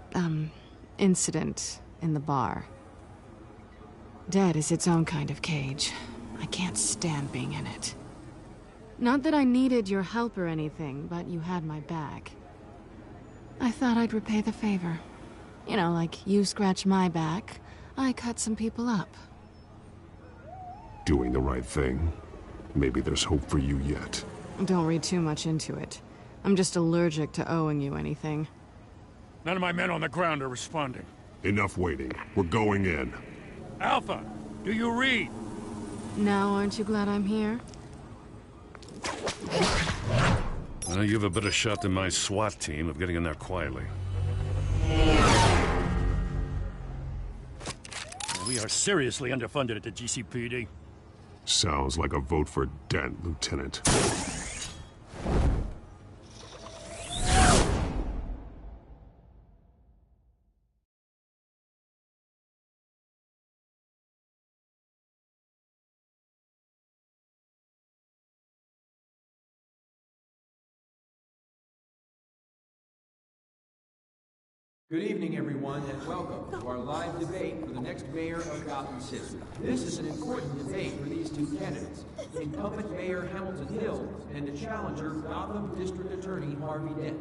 incident in the bar. Dead is its own kind of cage. I can't stand being in it. Not that I needed your help or anything, but you had my back. I thought I'd repay the favor. You know, like you scratch my back, I cut some people up. Doing the right thing. Maybe there's hope for you yet. Don't read too much into it. I'm just allergic to owing you anything. None of my men on the ground are responding. Enough waiting. We're going in. Alpha, do you read? Now, aren't you glad I'm here? Well, you have a better shot than my SWAT team of getting in there quietly. We are seriously underfunded at the GCPD. Sounds like a vote for Dent, Lieutenant. Good evening, everyone, and welcome to our live debate for the next mayor of Gotham City. This is an important debate for these two candidates, incumbent Mayor Hamilton Hill and the challenger Gotham District Attorney Harvey Dent.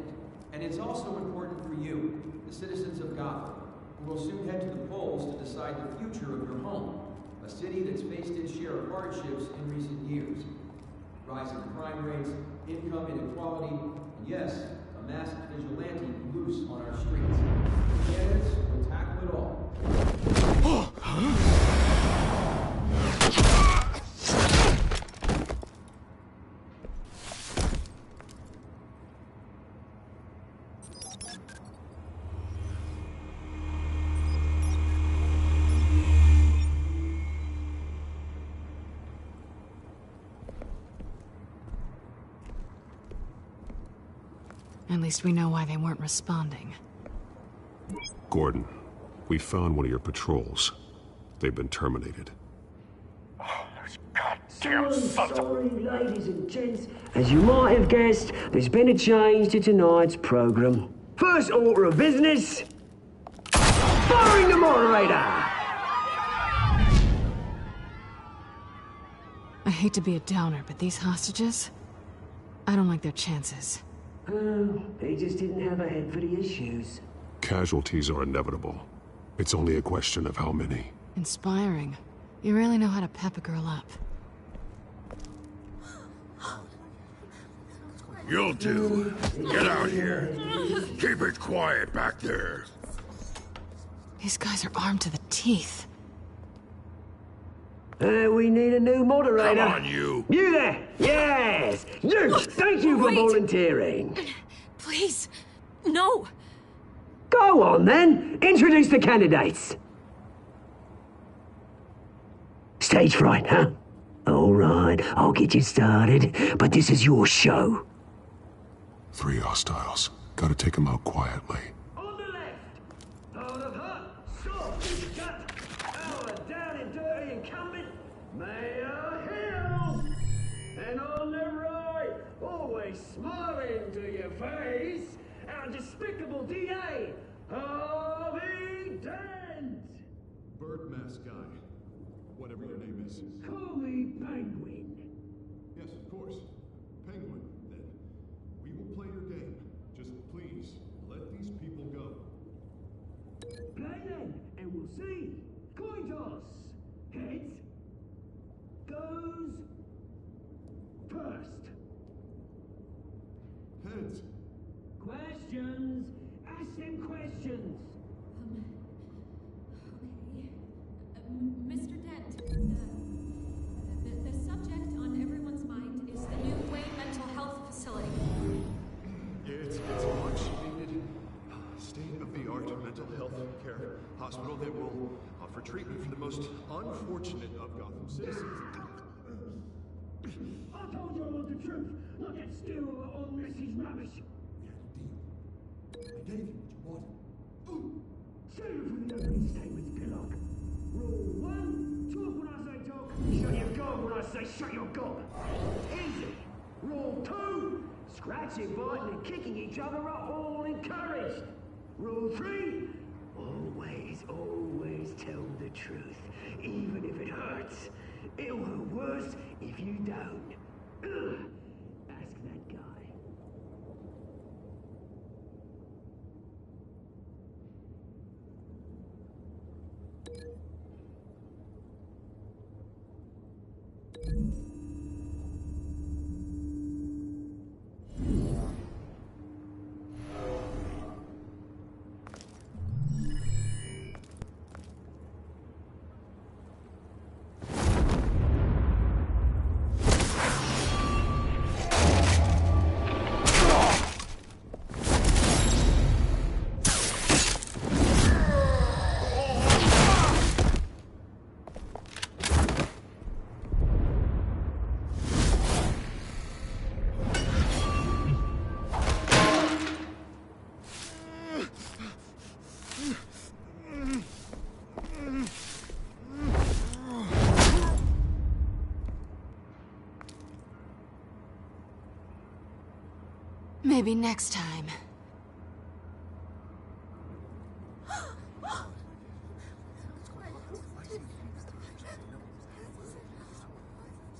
And it's also important for you, the citizens of Gotham, who will soon head to the polls to decide the future of your home, a city that's faced its share of hardships in recent years. Rising crime rates, income inequality, and yes, a masked vigilante loose on our streets. The candidates will tackle it all. At least we know why they weren't responding. Gordon, we found one of your patrols. They've been terminated. Oh, those goddamn sorry, ladies and gents. As you might have guessed, there's been a change to tonight's program. First order of business, firing the moderator! I hate to be a downer, but these hostages? I don't like their chances. Oh, they just didn't have a head for the issues. Casualties are inevitable. It's only a question of how many. Inspiring. You really know how to pep a girl up. You'll do. Get out here. Keep it quiet back there. These guys are armed to the teeth. We need a new moderator. Come on, you. You there! Yes! You! Thank you for volunteering. Please, no. Go on, then. Introduce the candidates. Stage fright, huh? All right, I'll get you started, but this is your show. 3 hostiles. Gotta take them out quietly. On the left, out of hut, soft and shut, our down and dirty incumbent, Mayor Hill. And on the right, always smiling to your face, our despicable DA, Harvey Dent. Bird mask guy. Whatever your name is. Call me Penguin. Yes, of course. Penguin, then. first. Heads. Questions! Ask them questions! Mr. Dent, the subject on everyone's mind is the new Wayne Mental Health Facility. It's a much needed state-of-the-art mental health care hospital that will offer treatment for the most unfortunate of Gotham citizens. I told you all the truth, not that stew or Mrs. Rubbish. I gave you what you wanted. Save it for the opening statements, Pillock. Rule 1, talk when I say talk, shut your gob when I say shut your gob. Easy. Rule 2, scratching, biting and kicking each other are all encouraged. Rule 3, always tell the truth, even if it hurts. It'll hurt worse if you don't. Ugh. Ask that guy. Maybe next time.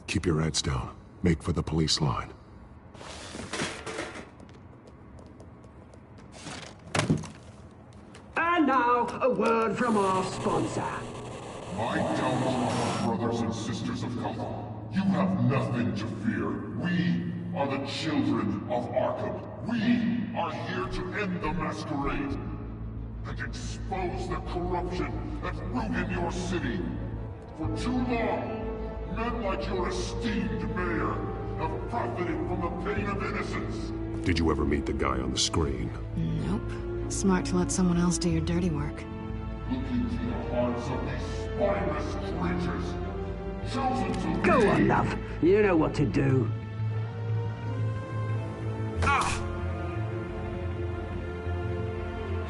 Keep your heads down. Make for the police line. And now, a word from our sponsor. My downfall, brothers and sisters of Gotham. You have nothing to fear. We are the children of Arkham. We are here to end the masquerade and expose the corruption that ruined your city. For too long, men like your esteemed mayor have profited from the pain of innocence. Did you ever meet the guy on the screen? Nope. Smart to let someone else do your dirty work. Look into the hearts of these spineless creatures, chosen to Go on, love. You know what to do.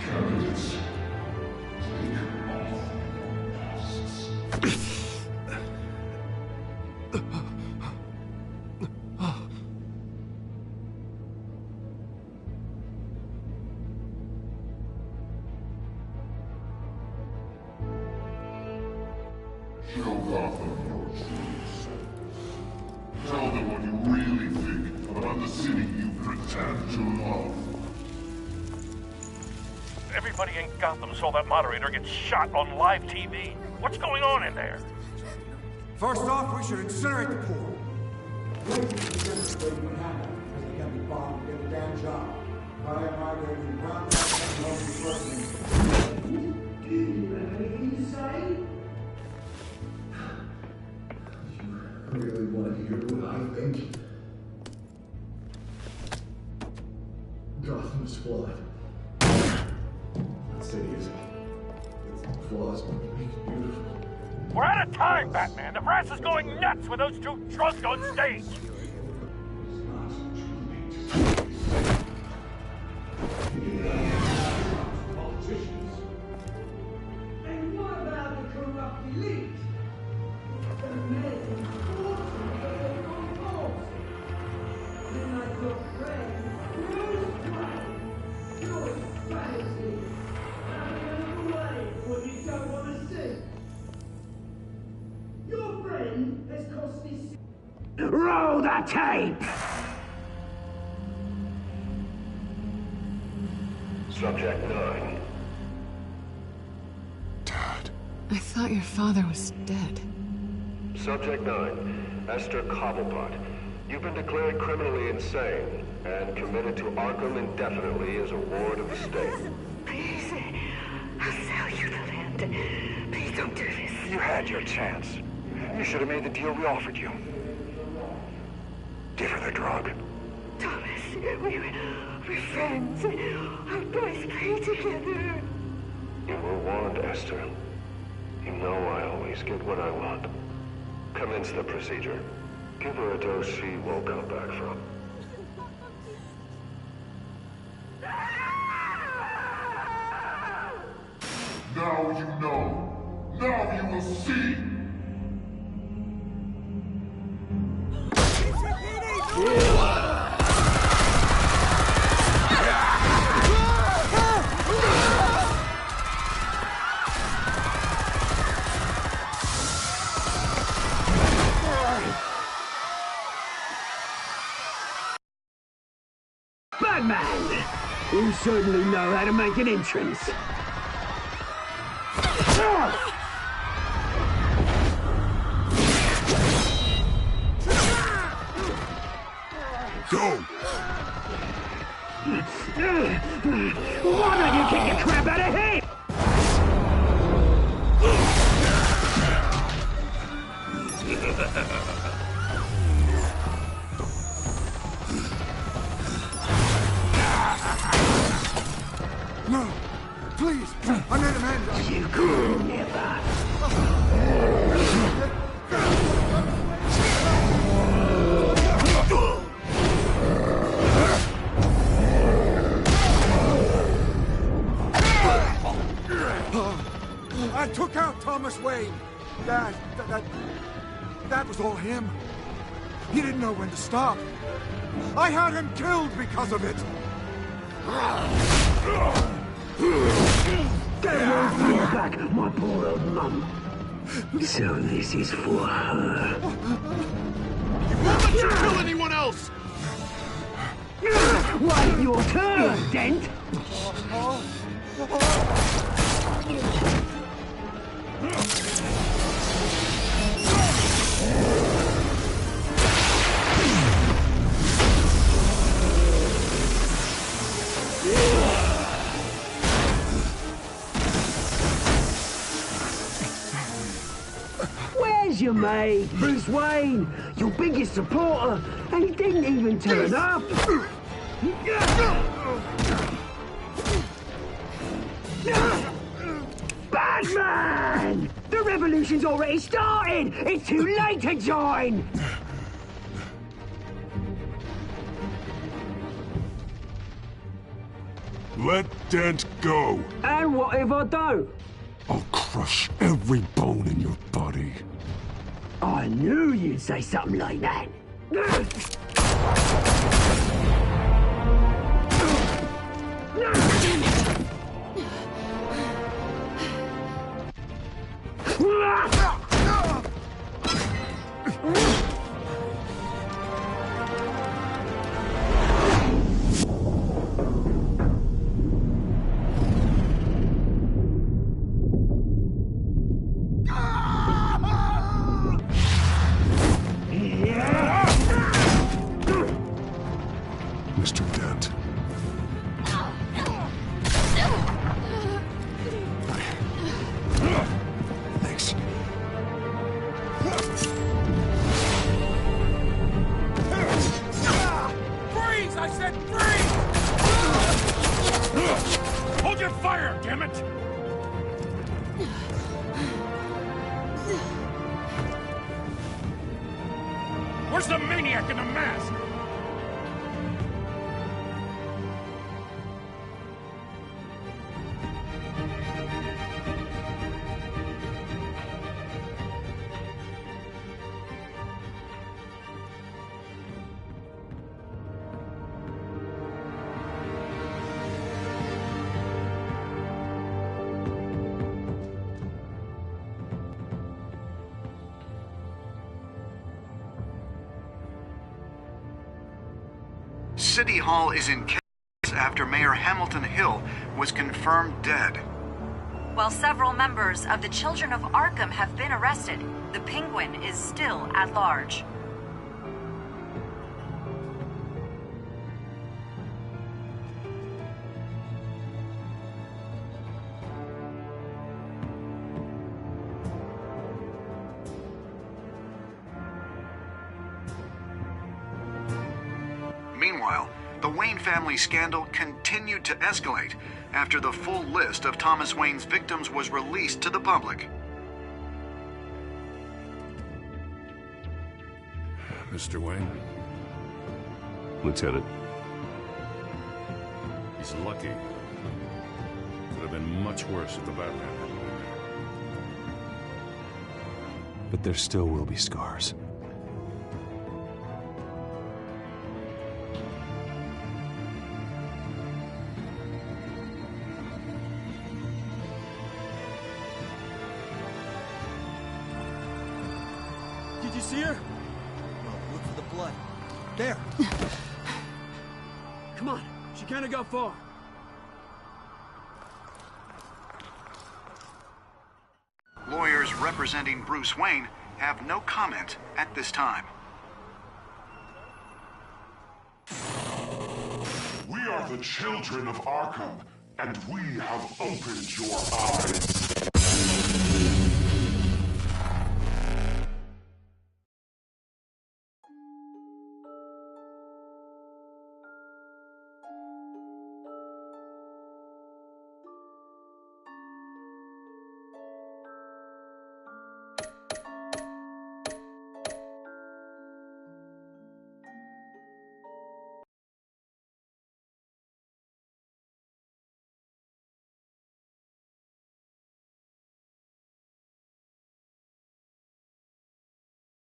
Candidates, take off masks. Show Gotham your true self. Tell them what you really think about the city you pretend to love. Everybody in Gotham saw that moderator get shot on live TV. What's going on in there? First off, we should incinerate the pool. Wait for the demonstrating what happened, because they can't be bothered to get a damn job. I am migrating from ground up and over the first name. Do you have anything to say? You really want to hear what I think? Gotham's flawed. That city is. Its flaws make it beautiful. We're out of time, Batman. The press is going nuts with those two drunks on stage. And what about the corrupt elite? The men and fortune that they've gone false. Then like your friend, Bruce Wayne. Your fantasy. Out of the way, what you don't want to see. Your friend has cost this. Roll the tape! Subject 9. I thought your father was dead. Subject 9. Esther Cobblepot. You've been declared criminally insane and committed to Arkham indefinitely as a ward of the state. Please, I'll sell you the land. Please don't do this. You had your chance. You should have made the deal we offered you. Give her the drug. Thomas, we're friends. Our boys play together. You were warned, Esther. You know I always get what I want. Commence the procedure. Give her a dose she won't come back from. Now you know. Now you will see. Batman! You certainly know how to make an entrance. Go! Why don't you kick the crap out of him? No! Please! I made him end! You could never! I took out Thomas Wayne. That was all him. He didn't know when to stop. I had him killed because of it. Get away from your back, my poor old mum. So this is for her. He won't let you kill anyone else! Wait your turn, Dent! Where's your mate, Bruce Wayne? Your biggest supporter, and he didn't even turn up. Batman! The revolution's already started! It's too late to join! Let Dent go! And what if I don't? I'll crush every bone in your body. I knew you'd say something like that. Mr. Dent. Thanks. Freeze! I said freeze! Hold your fire, damn it! Where's the maniac in the mask? City Hall is in chaos after Mayor Hamilton Hill was confirmed dead. While several members of the Children of Arkham have been arrested, the Penguin is still at large. Meanwhile, the Wayne family scandal continued to escalate after the full list of Thomas Wayne's victims was released to the public. Mr. Wayne? Lieutenant. He's lucky. Could have been much worse if the Batman had won. But there still will be scars. Did you see her? Well, look for the blood. There. Come on. She can't have got far. Lawyers representing Bruce Wayne have no comment at this time. We are the children of Arkham, and we have opened your eyes.